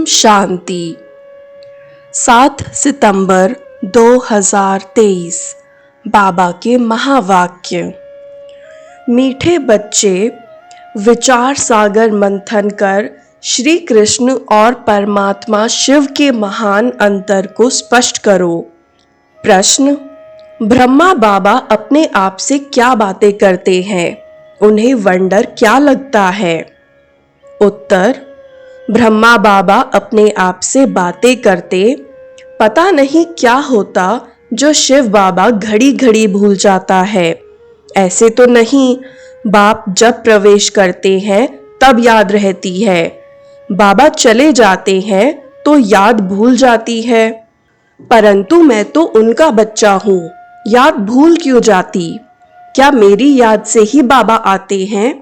शांति। 7 सितंबर 2023। बाबा के महावाक्य। मीठे बच्चे, विचार सागर मंथन कर श्री कृष्ण और परमात्मा शिव के महान अंतर को स्पष्ट करो। प्रश्न: ब्रह्मा बाबा अपने आप से क्या बातें करते हैं? उन्हें वंडर क्या लगता है? उत्तर: ब्रह्मा बाबा अपने आप से बातें करते, पता नहीं क्या होता जो शिव बाबा घड़ी घड़ी भूल जाता है। ऐसे तो नहीं, बाप जब प्रवेश करते हैं तब याद रहती है, बाबा चले जाते हैं तो याद भूल जाती है। परंतु मैं तो उनका बच्चा हूँ, याद भूल क्यों जाती? क्या मेरी याद से ही बाबा आते हैं?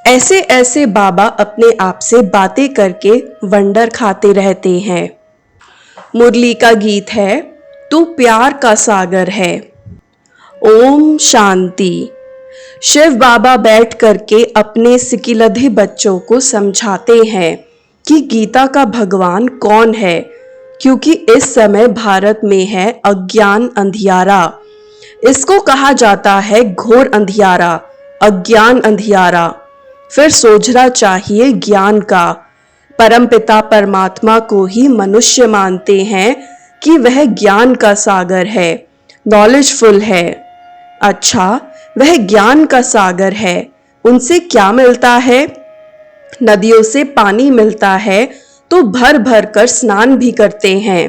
ऐसे ऐसे बाबा अपने आप से बातें करके वंडर खाते रहते हैं। मुरली का गीत है, तू प्यार का सागर है। ओम शांति। शिव बाबा बैठ करके अपने सिकिलधे बच्चों को समझाते हैं कि गीता का भगवान कौन है, क्योंकि इस समय भारत में है अज्ञान अंधियारा। इसको कहा जाता है घोर अंधियारा, अज्ञान अंधियारा। फिर सोचना चाहिए ज्ञान का। परमपिता परमात्मा को ही मनुष्य मानते हैं कि वह ज्ञान का सागर है, नॉलेजफुल है। अच्छा, वह ज्ञान का सागर है, उनसे क्या मिलता है? नदियों से पानी मिलता है तो भर भर कर स्नान भी करते हैं।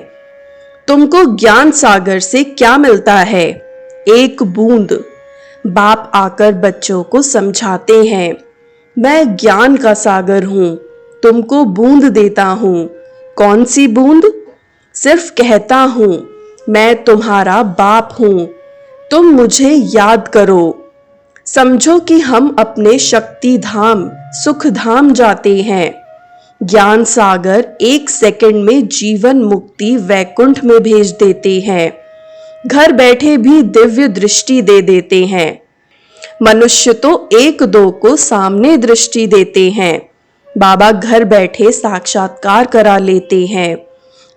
तुमको ज्ञान सागर से क्या मिलता है? एक बूंद। बाप आकर बच्चों को समझाते हैं, मैं ज्ञान का सागर हूँ, तुमको बूंद देता हूँ। कौन सी बूंद? सिर्फ कहता हूँ, मैं तुम्हारा बाप हूँ, तुम मुझे याद करो। समझो कि हम अपने शक्ति धाम, सुख धाम जाते हैं। ज्ञान सागर 1 सेकंड में जीवन मुक्ति वैकुंठ में भेज देते हैं। घर बैठे भी दिव्य दृष्टि दे देते हैं। मनुष्य तो 1-2 को सामने दृष्टि देते हैं, बाबा घर बैठे साक्षात्कार करा लेते हैं।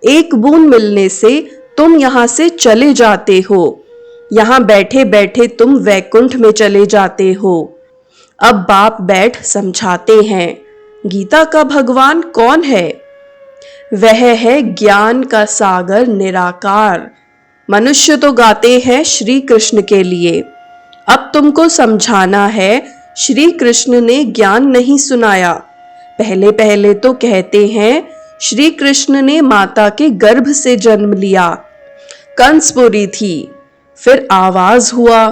एक बूंद मिलने से तुम यहाँ से चले जाते हो, यहाँ बैठे बैठे तुम वैकुंठ में चले जाते हो। अब बाप बैठ समझाते हैं, गीता का भगवान कौन है? वह है ज्ञान का सागर निराकार। मनुष्य तो गाते हैं श्री कृष्ण के लिए। अब तुमको समझाना है, श्री कृष्ण ने ज्ञान नहीं सुनाया। पहले पहले तो कहते हैं श्री कृष्ण ने माता के गर्भ से जन्म लिया, कंसपुरी थी। फिर आवाज हुआ,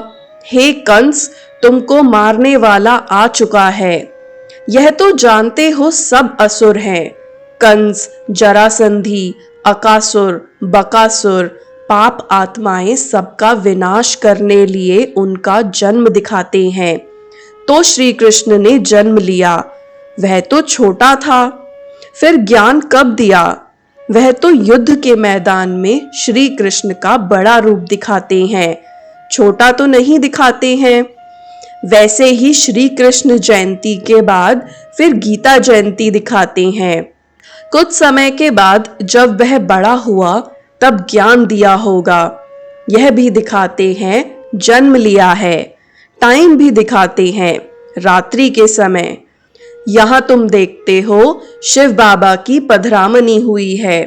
हे कंस, तुमको मारने वाला आ चुका है। यह तो जानते हो सब असुर हैं, कंस, जरासंधी, अकासुर, बकासुर, पाप आत्माएं सबका विनाश करने लिए उनका जन्म दिखाते हैं। तो श्री कृष्ण ने जन्म लिया, वह तो छोटा था। फिर ज्ञान कब दिया? वह तो युद्ध के मैदान में श्री कृष्ण का बड़ा रूप दिखाते हैं, छोटा तो नहीं दिखाते हैं। वैसे ही श्री कृष्ण जयंती के बाद फिर गीता जयंती दिखाते हैं। कुछ समय के बाद जब वह बड़ा हुआ तब ज्ञान दिया होगा। यह भी दिखाते हैं जन्म लिया है। टाइम भी दिखाते हैं, रात्रि के समय। यहाँ तुम देखते हो शिव बाबा की पधरामनी हुई है।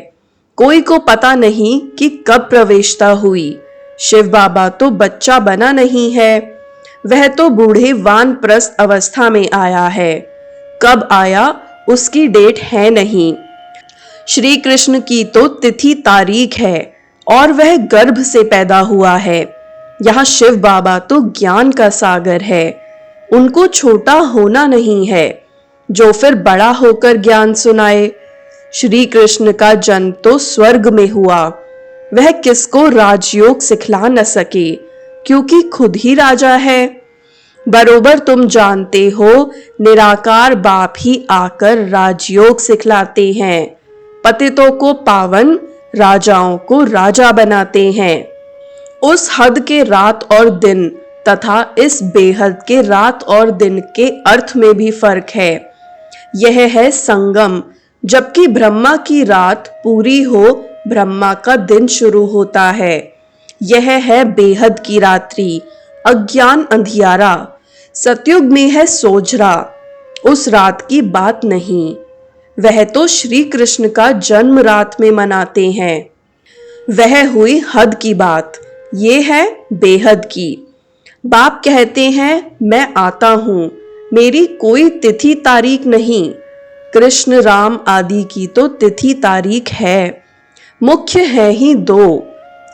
कोई को पता नहीं कि कब प्रवेशता हुई। शिव बाबा तो बच्चा बना नहीं है, वह तो बूढ़े वानप्रस्थ अवस्था में आया है। कब आया उसकी डेट है नहीं। श्री कृष्ण की तो तिथि तारीख है और वह गर्भ से पैदा हुआ है। यहाँ शिव बाबा तो ज्ञान का सागर है, उनको छोटा होना नहीं है जो फिर बड़ा होकर ज्ञान सुनाए। श्री कृष्ण का जन्म तो स्वर्ग में हुआ, वह किसको राजयोग सिखला न सके, क्योंकि खुद ही राजा है। बरोबर तुम जानते हो, निराकार बाप ही आकर राजयोग सिखलाते हैं। पतितों को पावन, राजाओं को राजा बनाते हैं। उस हद के रात और दिन तथा इस बेहद के रात और दिन के अर्थ में भी फर्क है। यह है संगम, जबकि ब्रह्मा की रात पूरी हो ब्रह्मा का दिन शुरू होता है। यह है बेहद की रात्रि, अज्ञान अंधियारा। सतयुग में है सोझरा, उस रात की बात नहीं। वह तो श्री कृष्ण का जन्म रात में मनाते हैं। वह हुई हद की बात, ये है बेहद की। बाप कहते हैं मैं आता हूं, मेरी कोई तिथि तारीख नहीं। कृष्ण राम आदि की तो तिथि तारीख है, मुख्य है ही दो।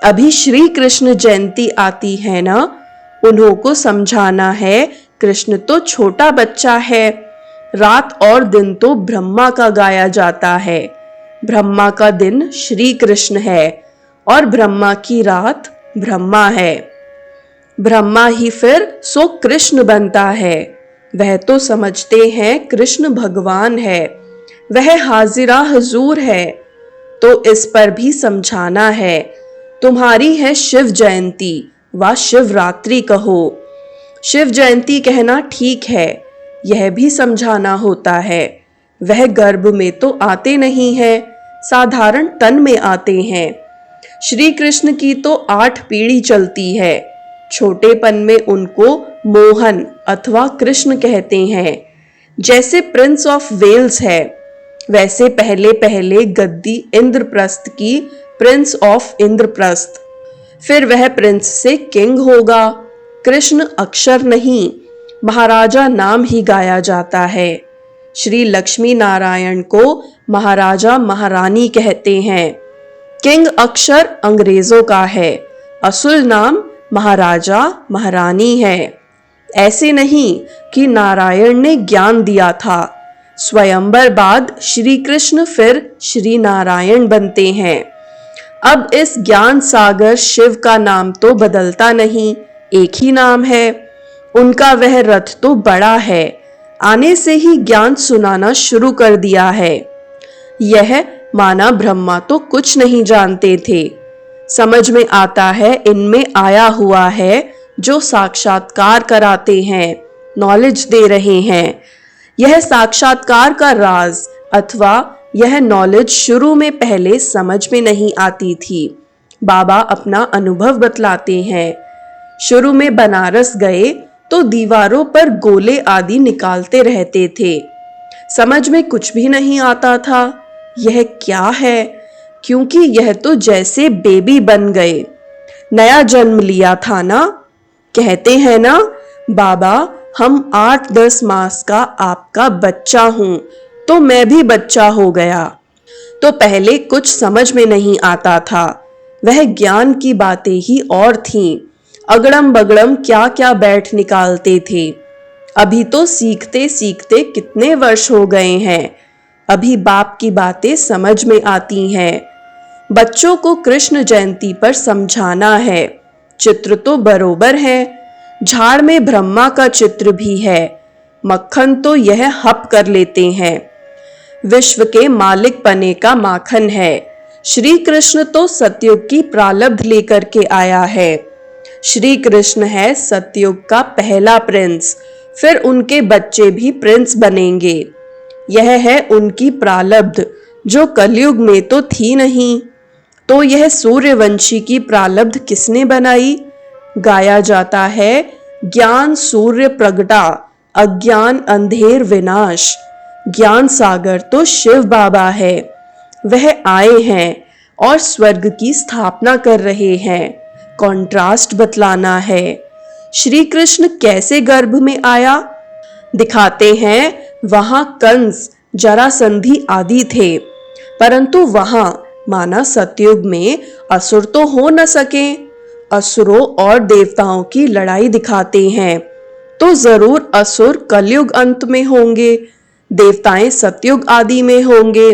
अभी श्री कृष्ण जयंती आती है ना, उन्हों को समझाना है कृष्ण तो छोटा बच्चा है। रात और दिन तो ब्रह्मा का गाया जाता है। ब्रह्मा का दिन श्री कृष्ण है और ब्रह्मा की रात ब्रह्मा है। ब्रह्मा ही फिर सो कृष्ण बनता है। वह तो समझते हैं कृष्ण भगवान है, वह हाजिरा हुजूर है। तो इस पर भी समझाना है। तुम्हारी है शिव जयंती व शिवरात्रि कहो। शिव जयंती कहना ठीक है, यह भी समझाना होता है। वह गर्भ में तो आते नहीं हैं, साधारण तन में आते हैं। श्री कृष्ण की तो 8 पीढ़ी चलती है। छोटेपन में उनको मोहन अथवा कृष्ण कहते हैं। जैसे प्रिंस ऑफ वेल्स है, वैसे पहले पहले गद्दी इंद्रप्रस्थ की प्रिंस ऑफ इंद्रप्रस्थ। फिर वह प्रिंस से किंग होगा। कृष्ण अक्षर नहीं, महाराजा नाम ही गाया जाता है। श्री लक्ष्मी नारायण को महाराजा महारानी कहते हैं। किंग अक्षर अंग्रेजों का है, असुल नाम महाराजा महारानी है। ऐसे नहीं कि नारायण ने ज्ञान दिया था, स्वयंवर बाद श्री कृष्ण फिर श्री नारायण बनते हैं। अब इस ज्ञान सागर शिव का नाम तो बदलता नहीं, एक ही नाम है। उनका वह रथ तो बड़ा है, आने से ही ज्ञान सुनाना शुरू कर दिया है। यह माना ब्रह्मा तो कुछ नहीं जानते थे। समझ में आता है इनमें आया हुआ है जो साक्षात्कार कराते हैं, नॉलेज दे रहे हैं। यह साक्षात्कार का राज अथवा यह नॉलेज शुरू में पहले समझ में नहीं आती थी। बाबा अपना अनुभव बतलाते हैं। शुरू में बनारस गए तो दीवारों पर गोले आदि निकालते रहते थे। समझ में कुछ भी नहीं आता था, यह क्या है, क्योंकि यह तो जैसे बेबी बन गए, नया जन्म लिया था ना। कहते हैं ना बाबा हम 8-10 मास का आपका बच्चा हूं, तो मैं भी बच्चा हो गया। तो पहले कुछ समझ में नहीं आता था, वह ज्ञान की बातें ही और थीं। अगड़म बगड़म क्या क्या बैठ निकालते थे। अभी तो सीखते सीखते कितने वर्ष हो गए हैं, अभी बाप की बातें समझ में आती हैं। बच्चों को कृष्ण जयंती पर समझाना है। चित्र तो बरोबर है, झाड़ में ब्रह्मा का चित्र भी है। मक्खन तो यह हप कर लेते हैं, विश्व के मालिक पने का माखन है। श्री कृष्ण तो सतयुग की प्रारब्ध लेकर के आया है। श्री कृष्ण है सतयुग का पहला प्रिंस, फिर उनके बच्चे भी प्रिंस बनेंगे। यह है उनकी प्रारब्ध जो कलयुग में तो थी नहीं। तो यह सूर्यवंशी की प्रारब्ध किसने बनाई? गाया जाता है ज्ञान सूर्य प्रगटा, अज्ञान अंधेर विनाश। ज्ञान सागर तो शिव बाबा है, वह आए हैं और स्वर्ग की स्थापना कर रहे हैं। कॉन्ट्रास्ट बतलाना है। श्री कृष्ण कैसे गर्भ में आया दिखाते हैं। वहां कंस जरासंधि आदि थे, परंतु वहां माना सतयुग में असुर तो हो न सके। असुरों और देवताओं की लड़ाई दिखाते हैं, तो जरूर असुर कलयुग अंत में होंगे, देवताएं सतयुग आदि में होंगे।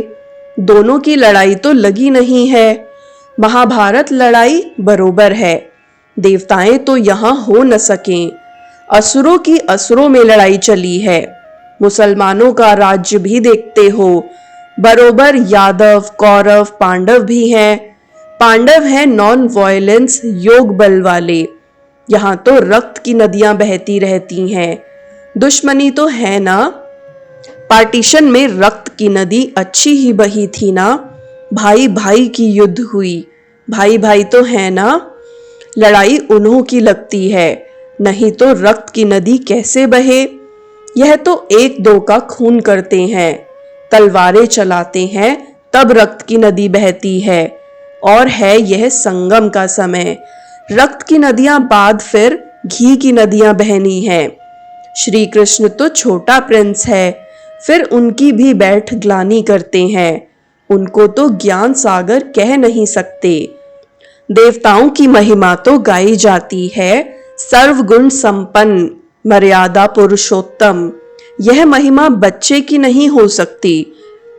दोनों की लड़ाई तो लगी नहीं है। महाभारत लड़ाई बरोबर है, देवताएं तो यहां हो न सकें। असुरों की असुरों में लड़ाई चली है। मुसलमानों का राज्य भी देखते हो, बरोबर यादव कौरव पांडव भी हैं। पांडव हैं नॉन वायलेंस योग बल वाले, यहाँ तो रक्त की नदियां बहती रहती हैं। दुश्मनी तो है ना। पार्टीशन में रक्त की नदी अच्छी ही बही थी ना। भाई भाई की युद्ध हुई, भाई भाई तो है ना। लड़ाई उन्हों की लगती है, नहीं तो रक्त की नदी कैसे बहे। यह तो एक दो का खून करते हैं, तलवारें चलाते हैं, तब रक्त की नदी बहती है। और है यह संगम का समय, रक्त की नदियां बाद फिर घी की नदियां बहनी हैं। श्री कृष्ण तो छोटा प्रिंस है, फिर उनकी भी बैठ ग्लानि करते हैं। उनको तो ज्ञान सागर कह नहीं सकते। देवताओं की महिमा तो गाई जाती है, सर्वगुण संपन्न मर्यादा पुरुषोत्तम। यह महिमा बच्चे की नहीं हो सकती,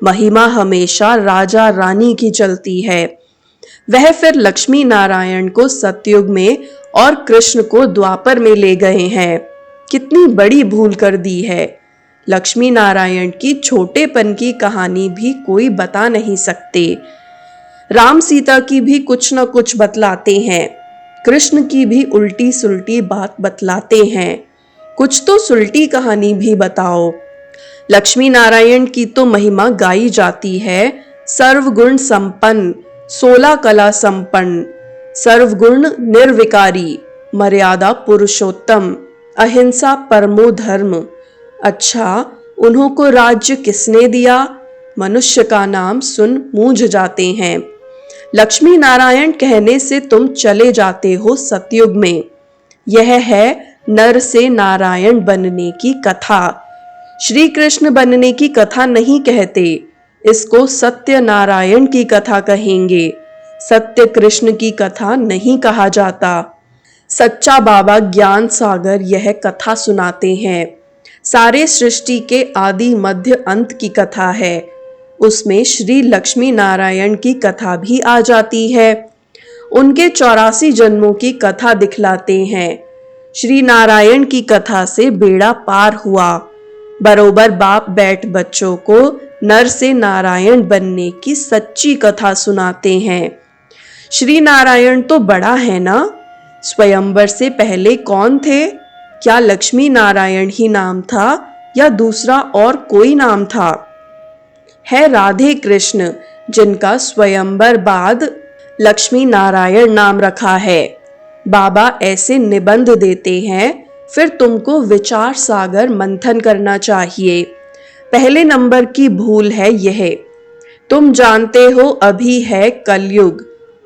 महिमा हमेशा राजा रानी की चलती है। वह फिर लक्ष्मी नारायण को सतयुग में और कृष्ण को द्वापर में ले गए हैं। कितनी बड़ी भूल कर दी है। लक्ष्मी नारायण की छोटेपन की कहानी भी कोई बता नहीं सकते। राम सीता की भी कुछ न कुछ बतलाते हैं, कृष्ण की भी उल्टी सुल्टी बात बतलाते हैं। कुछ तो सुल्टी कहानी भी बताओ। लक्ष्मी नारायण की तो महिमा गाई जाती है, सर्वगुण संपन्न, 16 कला संपन्न, सर्वगुण निर्विकारी, मर्यादा पुरुषोत्तम, अहिंसा परमो धर्म। अच्छा, उन्हों को राज्य किसने दिया? मनुष्य का नाम सुन मूंझ जाते हैं। लक्ष्मी नारायण कहने से तुम चले जाते हो सतयुग में। यह है नर से नारायण बनने की कथा। श्री कृष्ण बनने की कथा नहीं कहते, इसको सत्य नारायण की कथा कहेंगे। सत्य कृष्ण की कथा नहीं कहा जाता। सच्चा बाबा ज्ञान सागर यह कथा सुनाते हैं। सारे सृष्टि के आदि मध्य अंत की कथा है। उसमें श्री लक्ष्मी नारायण की कथा भी आ जाती है। उनके 84 जन्मों की कथा दिखलाते हैं। श्री नारायण की कथा से बेड़ा पार हुआ। बरोबर बाप बैठ बच्चों को नर से नारायण बनने की सच्ची कथा सुनाते हैं। श्री नारायण तो बड़ा है ना। स्वयंवर से पहले कौन थे? क्या लक्ष्मी नारायण ही नाम था या दूसरा और कोई नाम था? है राधे कृष्ण, जिनका स्वयंवर बाद लक्ष्मी नारायण नाम रखा है। बाबा ऐसे निबंध देते हैं, फिर तुमको विचार सागर मंथन करना चाहिए। पहले नंबर की भूल है यह। तुम जानते हो अभी है कलयुग,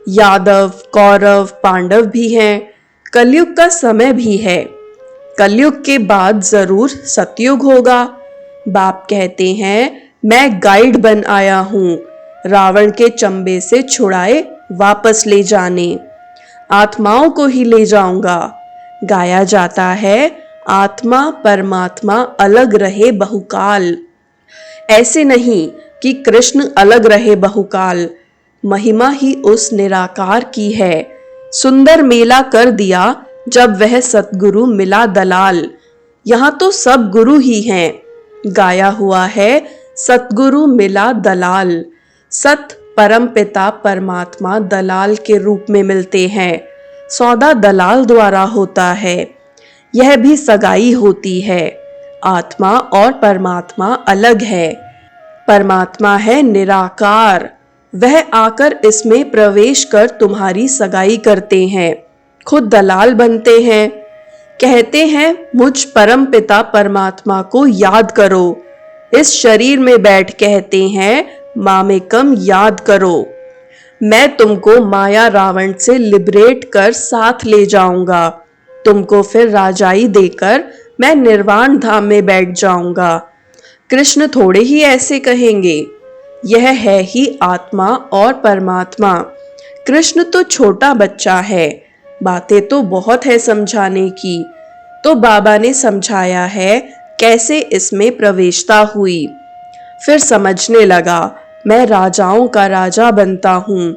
यादव कौरव पांडव भी हैं, कलयुग का समय भी है। कलयुग के बाद जरूर सतयुग होगा। बाप कहते हैं, मैं गाइड बन आया हूं, रावण के चंबे से छुड़ाए वापस ले जाने। आत्माओं को ही ले जाऊंगा। गाया जाता है, आत्मा परमात्मा अलग रहे बहुकाल। ऐसे नहीं कि कृष्ण अलग रहे बहुकाल, महिमा ही उस निराकार की है। सुंदर मेला कर दिया जब वह सतगुरु मिला दलाल। यहाँ तो सब गुरु ही हैं। गाया हुआ है, सतगुरु मिला दलाल। सत परम पिता परमात्मा दलाल के रूप में मिलते हैं। सौदा दलाल द्वारा होता है। यह भी सगाई होती है। आत्मा और परमात्मा अलग है। परमात्मा है निराकार, वह आकर इसमें प्रवेश कर तुम्हारी सगाई करते हैं, खुद दलाल बनते हैं। कहते हैं, मुझ परम पिता परमात्मा को याद करो। इस शरीर में बैठ कहते हैं, मामेकम याद करो। मैं तुमको माया रावण से लिबरेट कर साथ ले जाऊंगा। तुमको फिर राजाई देकर मैं निर्वाण धाम में बैठ जाऊंगा। कृष्ण थोड़े ही ऐसे कहेंगे। यह है ही आत्मा और परमात्मा। कृष्ण तो छोटा बच्चा है, बातें तो बहुत है समझाने की। तो बाबा ने समझाया है कैसे इसमें प्रवेशता हुई। फिर समझने लगा, मैं राजाओं का राजा बनता हूँ।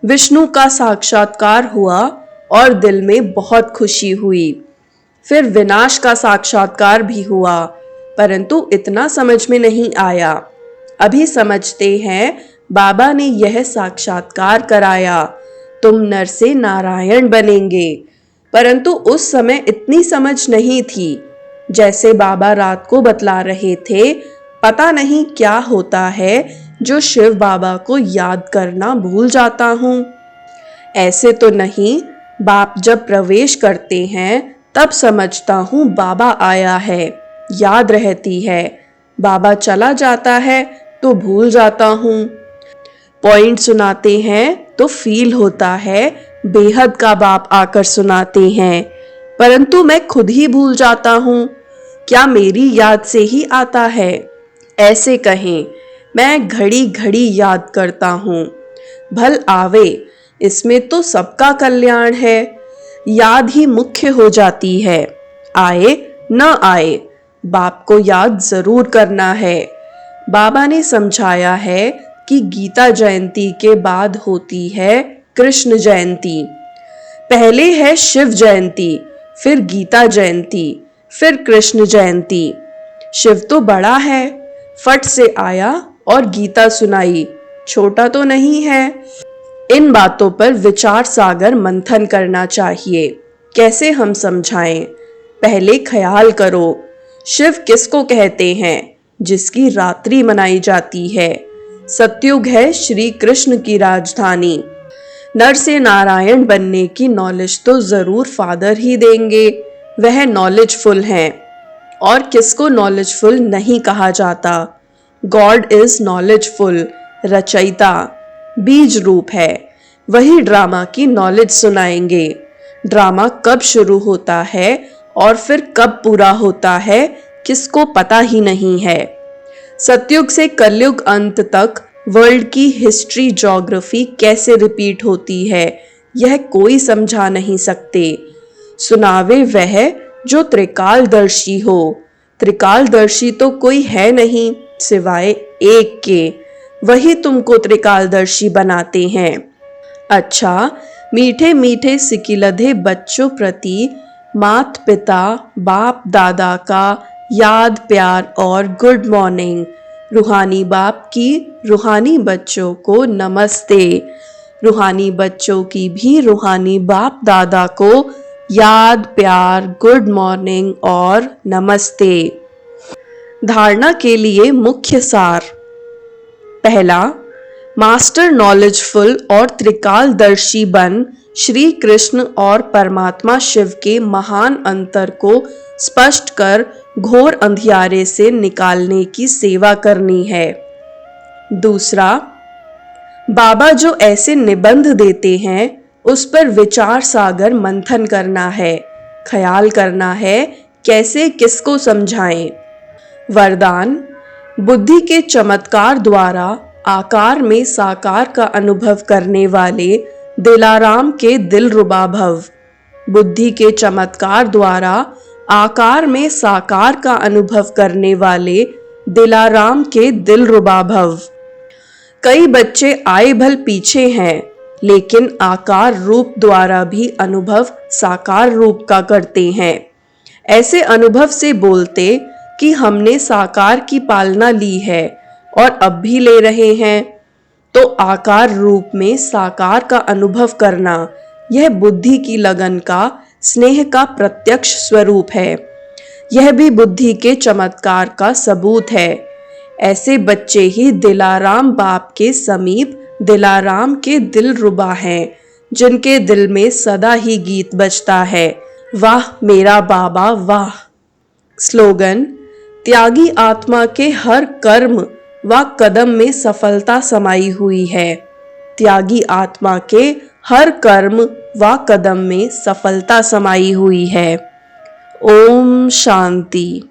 विष्णु का साक्षात्कार हुआ और दिल में बहुत खुशी हुई। फिर विनाश का साक्षात्कार भी हुआ, परंतु इतना समझ में नहीं आया। अभी समझते हैं, बाबा ने यह साक्षात्कार कराया, तुम नर से नारायण बनेंगे। परंतु उस समय इतनी समझ नहीं थी। जैसे बाबा रात को बतला रहे थे, पता नहीं क्या होता है जो शिव बाबा को याद करना भूल जाता हूँ। ऐसे तो नहीं, बाप जब प्रवेश करते हैं तब समझता हूँ बाबा आया है, याद रहती है। बाबा चला जाता है तो भूल जाता हूँ। पॉइंट सुनाते हैं तो फील होता है बेहद का बाप आकर सुनाते हैं, परंतु मैं खुद ही भूल जाता हूँ। क्या मेरी याद से ही आता है? ऐसे कहें, मैं घड़ी घड़ी याद करता हूँ। भल आवे, इसमें तो सबका कल्याण है। याद ही मुख्य हो जाती है। आए न आए, बाप को याद जरूर करना है। बाबा ने समझाया है कि गीता जयंती के बाद होती है कृष्ण जयंती। पहले है शिव जयंती, फिर गीता जयंती, फिर कृष्ण जयंती। शिव तो बड़ा है, फट से आया और गीता सुनाई, छोटा तो नहीं है। इन बातों पर विचार सागर मंथन करना चाहिए। कैसे हम समझाएं? पहले ख्याल करो, शिव किसको कहते हैं? जिसकी रात्रि मनाई जाती है। सतयुग है श्री कृष्ण की राजधानी। नर से नारायण बनने की नॉलेज तो जरूर फादर ही देंगे, वह नॉलेजफुल हैं। और किसको नॉलेजफुल नहीं कहा जाता? गॉड इज नॉलेजफुल, रचयिता, बीज रूप है। वही ड्रामा की नॉलेज सुनाएंगे। ड्रामा कब शुरू होता है और फिर कब पूरा होता है, किसको पता ही नहीं है। सतयुग से कलयुग अंत तक वर्ल्ड की हिस्ट्री ज्योग्राफी कैसे रिपीट होती है, यह कोई समझा नहीं सकते। सुनावे वह जो त्रिकालदर्शी हो। त्रिकालदर्शी तो कोई है नहीं सिवाय एक के, वही तुमको त्रिकालदर्शी बनाते हैं। अच्छा, मीठे मीठे सिकिलधे बच्चों प्रति मात पिता बाप दादा का याद प्यार और गुड मॉर्निंग। रूहानी बाप की रूहानी बच्चों को नमस्ते। रूहानी बच्चों की भी रूहानी बाप दादा को याद प्यार गुड मॉर्निंग और नमस्ते। धारणा के लिए मुख्य सार। पहला, मास्टर नॉलेजफुल और त्रिकालदर्शी बन श्री कृष्ण और परमात्मा शिव के महान अंतर को स्पष्ट कर घोर अंधियारे से निकालने की सेवा करनी है। दूसरा, बाबा जो ऐसे निबंध देते हैं उस पर विचार सागर मंथन करना है, ख्याल करना है कैसे किसको समझाएं। वरदान, बुद्धि के चमत्कार द्वारा आकार में साकार का अनुभव करने वाले दिलाराम के दिलरुबा भव। बुद्धि के चमत्कार द्वारा आकार में साकार का अनुभव करने वाले दिलाराम के दिलरुबा भव। कई बच्चे आए भल पीछे हैं, लेकिन आकार रूप द्वारा भी अनुभव साकार रूप का करते हैं। ऐसे अनुभव से बोलते कि हमने साकार की पालना ली है और अब भी ले रहे हैं। तो आकार रूप में साकार का अनुभव करना, यह बुद्धि की लगन का, स्नेह का प्रत्यक्ष स्वरूप है। यह भी बुद्धि के चमत्कार का सबूत है। ऐसे बच्चे ही दिलाराम बाप के समीप दिलाराम के दिलरुबा हैं, जिनके दिल में सदा ही गीत बजता है, वाह मेरा बाबा वाह। स्लोगन, त्यागी आत्मा के हर कर्म व कदम में सफलता समाई हुई है। त्यागी आत्मा के हर कर्म व कदम में सफलता समाई हुई है। ओम शांति।